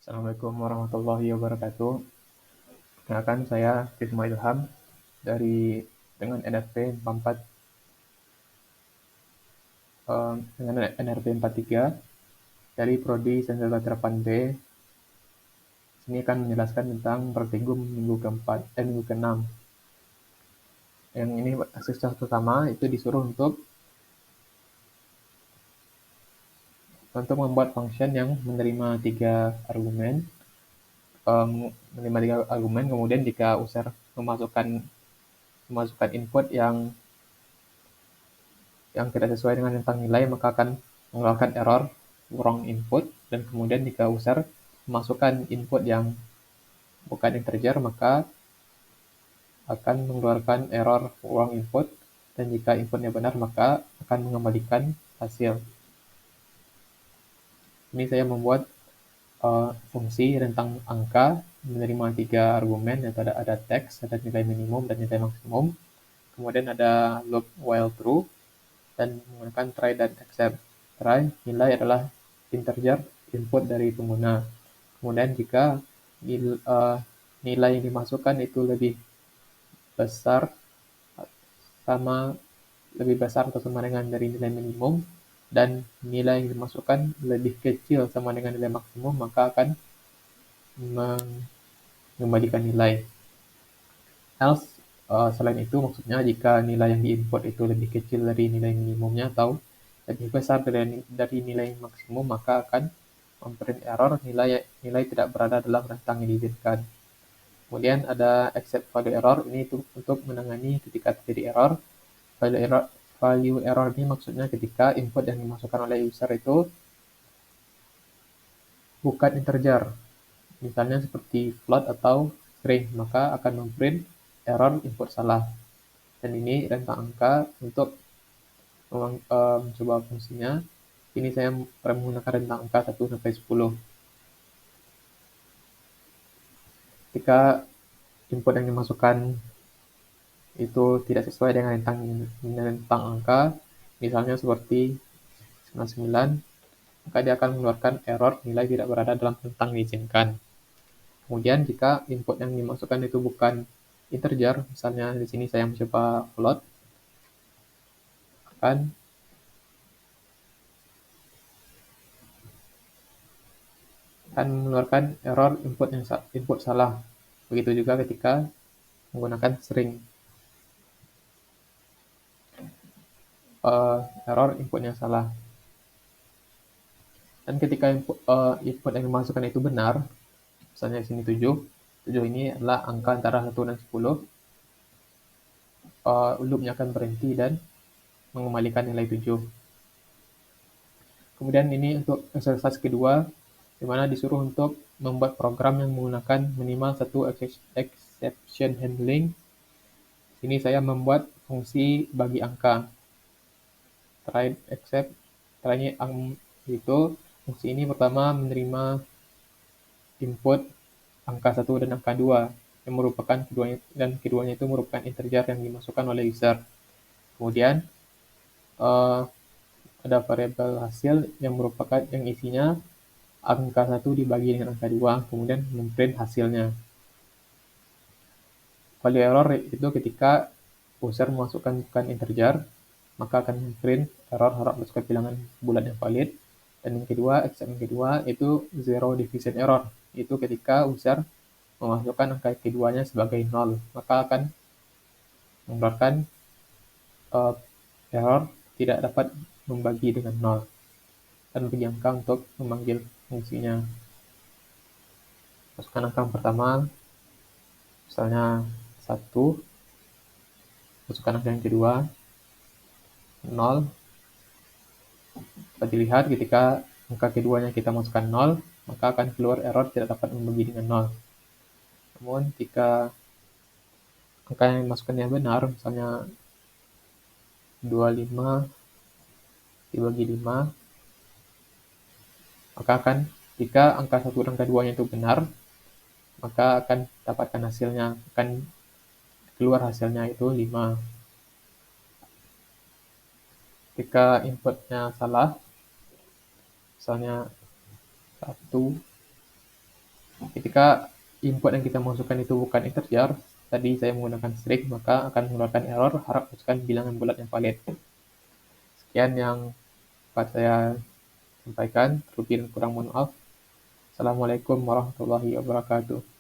Assalamualaikum warahmatullahi wabarakatuh. Perkenalkan saya Fitma Ilham dengan NRP 44 dengan NRP 43 dari Prodi Sains Terapan B. Sini akan menjelaskan tentang praktikum minggu keempat dan minggu keenam. Yang ini aktivitas pertama itu disuruh untuk membuat function yang menerima tiga argumen. Kemudian jika user memasukkan input yang tidak sesuai dengan rentang nilai, maka akan mengeluarkan error wrong input, dan kemudian jika user memasukkan input yang bukan integer, maka akan mengeluarkan error wrong input, dan jika inputnya benar, maka akan mengembalikan hasil. Ini saya membuat fungsi rentang angka menerima tiga argumen, yaitu ada teks, ada nilai minimum dan nilai maksimum. Kemudian ada loop while true, dan menggunakan try dan except. Try, nilai adalah integer input dari pengguna. Kemudian jika nilai yang dimasukkan itu lebih besar atau sama dengan dari nilai minimum, dan nilai yang dimasukkan lebih kecil sama dengan nilai maksimum, maka akan mengembalikan nilai. Else, selain itu maksudnya jika nilai yang diinput itu lebih kecil dari nilai minimumnya atau lebih besar dari nilai maksimum, maka akan memprint error nilai tidak berada dalam rentang yang diizinkan. Kemudian ada except value error, ini untuk menangani ketika terjadi error. Value error ini maksudnya ketika input yang dimasukkan oleh user itu bukan integer, misalnya seperti float atau string, maka akan memprint error input salah. Dan ini rentang angka. Untuk mencoba fungsinya, ini saya menggunakan rentang angka 1 sampai 10. Jika input yang dimasukkan itu tidak sesuai dengan rentang angka, misalnya seperti 99, maka dia akan mengeluarkan error nilai tidak berada dalam rentang diizinkan. Kemudian jika input yang dimasukkan itu bukan integer, misalnya di sini saya mencoba float, akan mengeluarkan error input salah. Begitu juga ketika menggunakan string, error inputnya salah. Dan ketika input yang dimasukkan itu benar, misalnya di sini 7 ini adalah angka antara 1 dan 10, loopnya akan berhenti dan mengembalikan nilai 7. Kemudian ini untuk exercise kedua, di mana disuruh untuk membuat program yang menggunakan minimal satu exception handling. Ini saya membuat fungsi bagi angka. Try except, try-nya itu fungsi ini pertama menerima input angka 1 dan angka 2, yang merupakan keduanya itu merupakan integer yang dimasukkan oleh user. Kemudian ada variabel hasil yang isinya angka 1 dibagi dengan angka 2, kemudian memprint hasilnya. Value error itu ketika user memasukkan bukan integer, maka akan memprint error harap masukkan bilangan bulat yang valid. Dan yang kedua itu zero division error, itu ketika user memasukkan angka keduanya sebagai 0, maka akan mengeluarkan error tidak dapat membagi dengan 0, dan bagi angka untuk memanggil fungsinya. Masukkan angka yang pertama, misalnya 1, masukkan angka yang kedua 0. Dapat dilihat ketika angka keduanya kita masukkan 0, maka akan keluar error tidak dapat membagi dengan 0. Namun jika angka yang dimasukkannya benar, misalnya 25 dibagi 5, maka jika angka 1 dan angka 2-nya itu benar, maka akan dapatkan hasilnya, akan keluar hasilnya itu 5. Jika inputnya salah, misalnya 1, Ketika input yang kita masukkan itu bukan integer, tadi saya menggunakan string, maka akan mengeluarkan error, harap masukkan bilangan bulat yang valid. Sekian yang dapat saya sampaikan, terlebih dan kurang mohon maaf. Assalamualaikum warahmatullahi wabarakatuh.